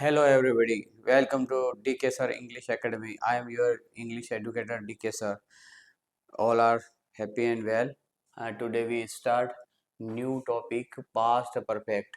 Hello everybody, welcome to DK Sir English Academy. I am your English educator DK Sir. All are happy and well. Today we start new topic past perfect.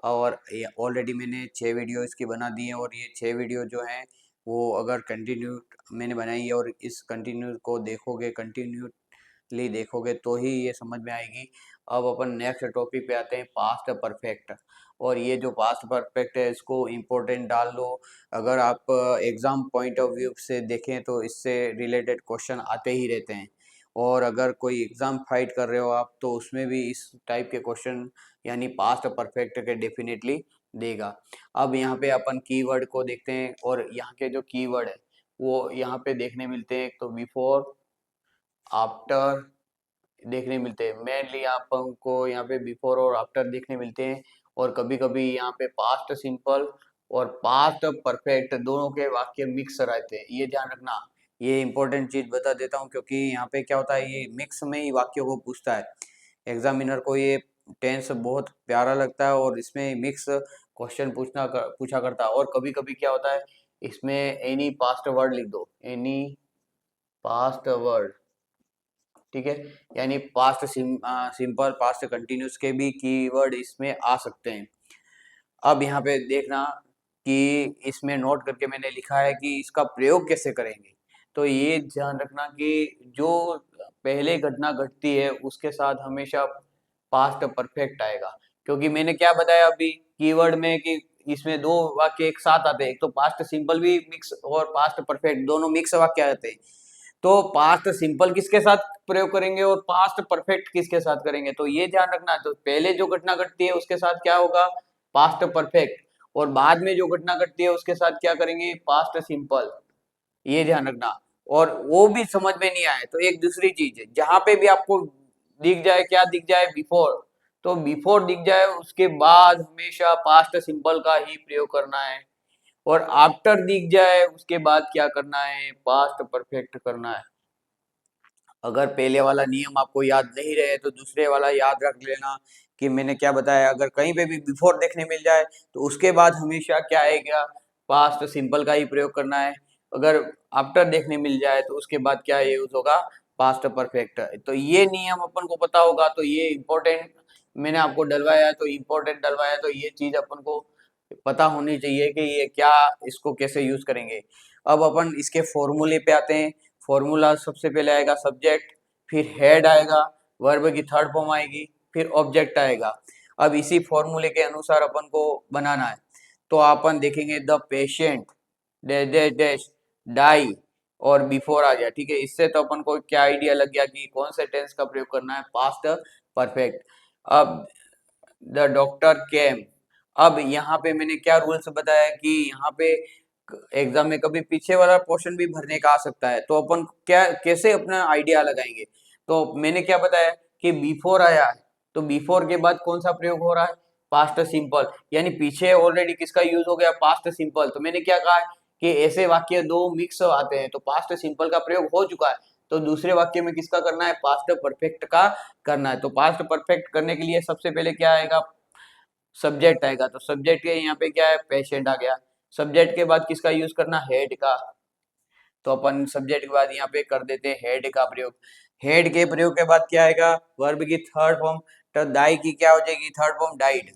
और already मैंने 6 video इसकी बना दी हैं और ये 6 video जो हैं वो अगर कंटिन्यू मैंने बनाई है और इस कंटिन्यू को देखोगे कंटिन्यूली देखोगे तो ही ये समझ में आएगी। अब अपन नेक्स्ट टॉपिक पे आते हैं पास्ट परफेक्ट। और ये जो पास्ट परफेक्ट है इसको इम्पोर्टेंट डाल लो। अगर आप एग्ज़ाम पॉइंट ऑफ व्यू से देखें तो इससे रिलेटेड क्वेश्चन आते ही रहते हैं। और अगर कोई एग्ज़ाम फाइट कर रहे हो आप तो उसमें भी इस टाइप के क्वेश्चन यानी पास्ट परफेक्ट के डेफिनेटली देगा। अब यहाँ पे अपन कीवर्ड को देखते हैं और यहाँ के जो कीवर्ड है वो यहाँ पे देखने मिलते हैं। एक तो बिफोर, आफ्टर देखने मिलते हैं। मेनली आपको यहाँ पे बिफोर और आफ्टर देखने मिलते हैं। और कभी कभी यहाँ पे पास्ट सिंपल और पास्ट परफेक्ट दोनों के वाक्य मिक्स रहते हैं, ये ध्यान रखना। ये इंपॉर्टेंट चीज बता देता हूँ क्योंकि यहाँ पे क्या होता है, ये मिक्स में ही वाक्यों को पूछता है एग्जामिनर को। ये टेंस बहुत प्यारा लगता है और इसमें मिक्स क्वेश्चन पूछा करता है। और कभी कभी क्या होता है, इसमें एनी पास्ट वर्ड लिख दो, एनी पास्ट वर्ड, ठीक है। यानी पास्ट सिंपल पास्ट कंटिन्यूस के भी कीवर्ड इसमें आ सकते हैं। अब यहाँ पे देखना कि इसमें नोट करके मैंने लिखा है कि इसका प्रयोग कैसे करेंगे। तो ये ध्यान रखना कि जो पहले घटना घटती है उसके साथ हमेशा पास्ट परफेक्ट आएगा। क्योंकि मैंने क्या बताया अभी कीवर्ड में कि इसमें दो वाक्य एक साथ आते हैं, एक तो पास्ट सिंपल भी मिक्स और पास्ट परफेक्ट दोनों मिक्स वाक्य आते हैं। तो पास्ट सिंपल किसके साथ प्रयोग करेंगे और पास्ट परफेक्ट किसके साथ करेंगे, तो ये ध्यान रखना। तो पहले जो घटना घटती है उसके साथ क्या होगा, पास्ट परफेक्ट। और बाद में जो घटना घटती है उसके साथ क्या करेंगे, पास्ट सिंपल। ये ध्यान रखना। और वो भी समझ में नहीं आए तो एक दूसरी चीज है, जहां पे भी आपको दिख जाए, क्या दिख जाए, बिफोर, तो बिफोर दिख जाए उसके बाद हमेशा पास्ट सिंपल का ही प्रयोग करना है। और आफ्टर दिख जाए उसके बाद क्या करना है, पास्ट परफेक्ट करना है। अगर पहले वाला नियम आपको याद नहीं रहे तो दूसरे वाला याद रख लेना कि मैंने क्या बताया। अगर कहीं पे भी बिफोर देखने मिल जाए तो उसके बाद हमेशा क्या आएगा, पास्ट सिंपल का ही प्रयोग करना है। अगर आफ्टर देखने मिल जाए तो उसके बाद क्या यूज होगा, पास्ट परफेक्ट। तो ये नियम अपन को पता होगा तो ये इम्पोर्टेंट मैंने आपको डलवाया है, तो इम्पोर्टेंट डलवाया, तो ये चीज अपन को पता होनी चाहिए कि ये क्या, इसको कैसे यूज करेंगे। अब अपन इसके फॉर्मूले पे आते हैं। फॉर्मूला सबसे पहले आएगा सब्जेक्ट, फिर हेड आएगा, वर्ब की थर्ड फॉर्म आएगी, फिर ऑब्जेक्ट आएगा। अब इसी फॉर्मूले के अनुसार अपन को बनाना है। तो अपन देखेंगे the patient dash dash dash die और बिफोर आ गया, ठीक है। इससे तो अपन को क्या आइडिया लग गया कि कौन से टेंस का प्रयोग करना है, पास्ट परफेक्ट। अब द डॉक्टर केम, अब यहाँ पे मैंने क्या रूल्स बताया कि यहाँ पे एग्जाम में कभी पीछे वाला पोर्शन भी भरने का आ सकता है, तो अपन क्या कैसे अपना आइडिया लगाएंगे। तो मैंने क्या बताया कि बिफोर आया है तो बिफोर के बाद कौन सा प्रयोग हो रहा है, पास्ट सिंपल। यानी पीछे ऑलरेडी किसका यूज हो गया, पास्ट सिंपल। तो मैंने क्या कहा कि ऐसे वाक्य दो मिक्स आते हैं तो पास्ट सिंपल का प्रयोग हो चुका है, तो दूसरे वाक्य में किसका करना है, पास्ट परफेक्ट का करना है। तो पास्ट परफेक्ट करने के लिए सबसे पहले क्या आएगा, सब्जेक्ट आएगा। तो सब्जेक्ट के यहाँ पे क्या है, पेशेंट आ गया। सब्जेक्ट के बाद किसका यूज करना, हेड का। तो अपन सब्जेक्ट के बाद यहाँ पे कर देते हैं हेड का प्रयोग। हेड के प्रयोग के बाद क्या आएगा, वर्ब की थर्ड फॉर्म। तो दाई की क्या हो जाएगी, थर्ड फॉर्म डाइड।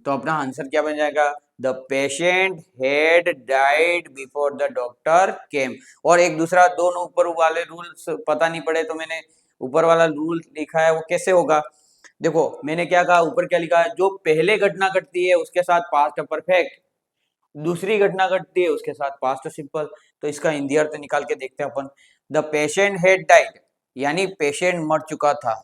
तो अपना आंसर क्या बन जाएगा, the patient head died before the doctor केम। और एक दूसरा दोनों ऊपर वाले रूल्स पता नहीं पड़े तो मैंने ऊपर वाला रूल लिखा है, वो कैसे होगा। देखो मैंने क्या कहा, ऊपर क्या लिखा है, जो पहले घटना घटती है उसके साथ पास्ट परफेक्ट, दूसरी घटना घटती है उसके साथ पास्ट सिंपल। तो इसका हिंदी अर्थ निकाल के देखते हैं अपन। द पेशेंट हैड डाइड यानी पेशेंट मर चुका था,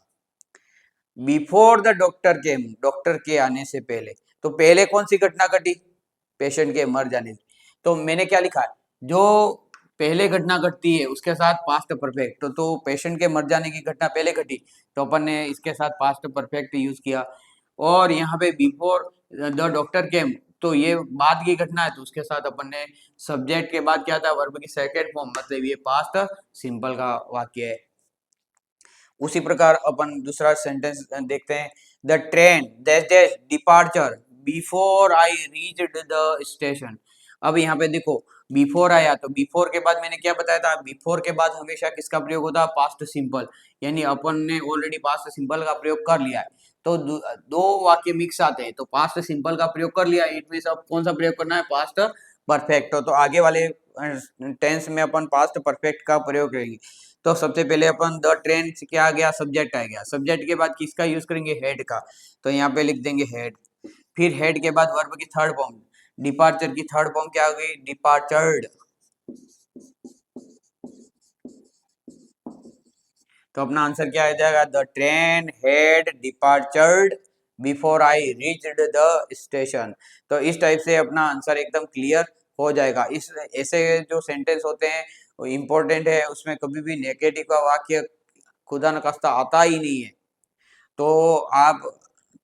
before the doctor came doctor के आने से पहले। तो पहले कौन सी घटना घटी, पेशेंट के मर जाने से। तो मैंने क्या लिखा है, जो पहले घटना घटती है उसके साथ पास्ट परफेक्ट। तो पेशेंट के मर जाने की घटना पहले घटी तो अपन ने इसके साथ पास्ट परफेक्ट यूज किया। और यहाँ पे बिफोर द डॉक्टर केम तो ये बाद की घटना है तो उसके साथ अपन ने सब्जेक्ट के बाद क्या था, वर्ब की सेकेंड फॉर्म, मतलब ये पास्ट सिंपल का वाक्य है। उसी प्रकार अपन दूसरा सेंटेंस देखते हैं, the train dash dash departure before I reached the station. अब यहाँ पे देखो बिफोर आया तो बिफोर के बाद मैंने क्या बताया था, बिफोर के बाद हमेशा किसका प्रयोग होता है, पास्ट सिंपल, यानी अपन ने ऑलरेडी पास्ट सिंपल का प्रयोग कर लिया है। तो दो वाक्य मिक्स आते हैं तो पास्ट सिंपल का प्रयोग कर लिया, इट मींस अब कौन सा प्रयोग करना है, पास्ट परफेक्ट। तो आगे वाले टेंस में अपन पास्ट परफेक्ट का प्रयोग करेंगे। तो सबसे पहले अपन द ट्रेन से क्या आ गया, सब्जेक्ट आ गया, सब्जेक्ट के बाद किसका यूज करेंगे, हेड का। तो यहाँ पे लिख देंगे हेड। फिर हेड के बाद वर्ब की थर्ड फॉर्म, डिपार्चर की थर्ड फॉर्म क्या हो गई, डिपार्चर्ड। तो अपना आंसर क्या आ जाएगा, the train had departed before I reached the station. तो इस टाइप से अपना आंसर एकदम क्लियर हो जाएगा। इस ऐसे जो सेंटेंस होते हैं वो इम्पोर्टेंट है, उसमें कभी भी नेगेटिव का वाक्य खुदा न खास्ता आता ही नहीं है। तो आप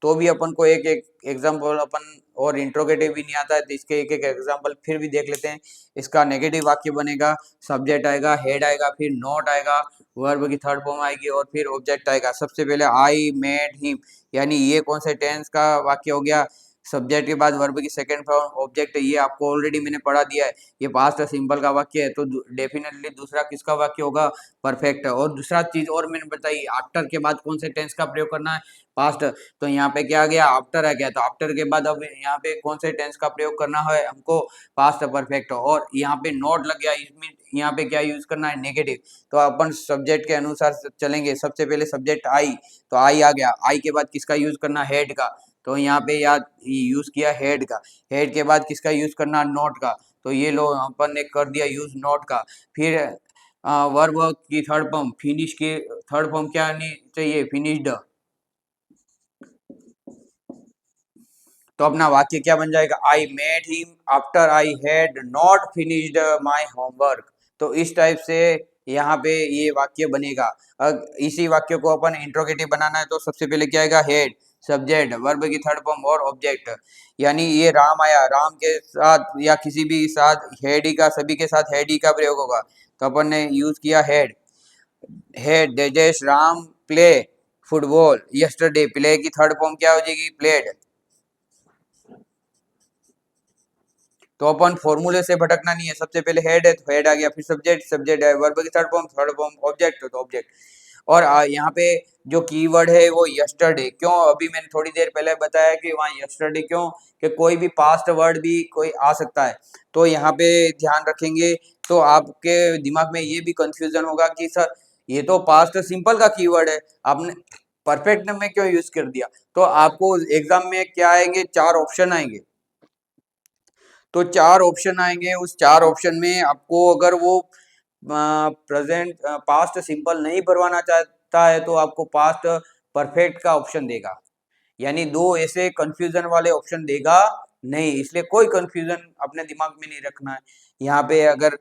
तो भी अपन को एक एक एग्जाम्पल अपन और इंट्रोगेटिव भी नहीं आता है तो इसके एक एक एग्जाम्पल फिर भी देख लेते हैं। इसका नेगेटिव वाक्य बनेगा, सब्जेक्ट आएगा, हेड आएगा, फिर नॉट आएगा, वर्ब की थर्ड फॉर्म आएगी और फिर ऑब्जेक्ट आएगा। सबसे पहले आई मेड हिम, यानी ये कौन से टेंस का वाक्य हो गया, सब्जेक्ट के बाद वर्ब की सेकंड फॉर्म ऑब्जेक्ट, ये आपको ऑलरेडी मैंने पढ़ा दिया है, ये पास्ट सिंपल का वाक्य है। तो डेफिनेटली दूसरा किसका वाक्य होगा, परफेक्ट। और दूसरा चीज और मैंने बताई, आफ्टर के बाद कौन से टेंस का प्रयोग करना है, पास्ट। तो यहाँ पे क्या आ गया, आफ्टर आ गया। तो आफ्टर के बाद अब यहाँ पे कौन से टेंस का प्रयोग करना है हमको, पास्ट परफेक्ट। और यहाँ पे नॉट लग गया, इसमें यहाँ पे क्या यूज करना है, नेगेटिव। तो अपन सब्जेक्ट के अनुसार चलेंगे। सबसे पहले सब्जेक्ट आई, तो आई आ गया, आई के बाद किसका यूज करना, हेड का। तो यहाँ पे याद यूज किया हेड का। हेड के बाद किसका यूज करना, नॉट का। तो ये लो अपन ने कर दिया यूज नॉट का। फिर वर्ब की थर्ड फॉर्म फिनिश की थर्ड फॉर्म क्या आनी चाहिए, फिनिश्ड। तो अपना वाक्य क्या बन जाएगा, I made him after I had not finished my homework. तो इस टाइप से यहाँ पे ये वाक्य बनेगा। इसी वाक्य को अपन इंट्रोगेटिव बनाना है तो सबसे पहले क्या आएगा, हेड, सब्जेक्ट, वर्ब की थर्ड फॉर्म और ऑब्जेक्ट। यानी ये राम आया, राम के साथ या किसी भी साथ हेड ही का, सभी के साथ हेड ही का प्रयोग होगा। तो अपन ने यूज किया हेड। हेड देजेश Ram play football yesterday, play की थर्ड फॉर्म क्या हो जाएगी, प्लेड। तो अपन फॉर्मूले से भटकना नहीं है, सबसे पहले हेड है तो हेड आ गया, फिर सब्जेक्ट, सब्जेक्ट है, वर्ब की थर्ड फॉर्म ऑब्जेक्ट तो ऑब्जेक्ट। और यहाँ पे जो कीवर्ड है वो यस्टरडे, क्यों, अभी मैंने थोड़ी देर पहले बताया कि वहाँ यस्टरडे क्यों, कि कोई भी पास्ट वर्ड भी कोई आ सकता है। तो यहाँ पे ध्यान रखेंगे तो आपके दिमाग में ये भी कंफ्यूजन होगा कि सर ये तो पास्ट सिंपल का कीवर्ड है, आपने परफेक्ट में क्यों यूज कर दिया। तो आपको एग्जाम में क्या आएंगे, चार ऑप्शन आएंगे। तो चार ऑप्शन आएंगे, उस चार ऑप्शन में आपको अगर वो प्रेजेंट पास्ट सिंपल नहीं भरवाना चाहता है तो आपको पास्ट परफेक्ट का ऑप्शन देगा, यानी दो ऐसे कंफ्यूजन वाले ऑप्शन देगा नहीं। इसलिए कोई कंफ्यूजन अपने दिमाग में नहीं रखना है। यहाँ पे अगर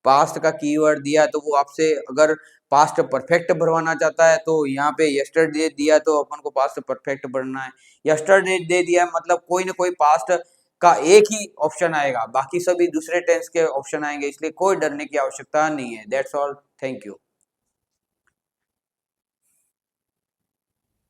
पास्ट का कीवर्ड दिया तो वो आपसे अगर पास्ट परफेक्ट भरवाना चाहता है तो यहाँ पे यस्टरडे दिया तो अपन को पास्ट परफेक्ट भरना है। यस्टरडे दे दिया मतलब कोई ना कोई पास्ट का एक ही ऑप्शन आएगा, बाकी सभी दूसरे टेंस के ऑप्शन आएंगे, इसलिए कोई डरने की आवश्यकता नहीं है। That's all, thank you.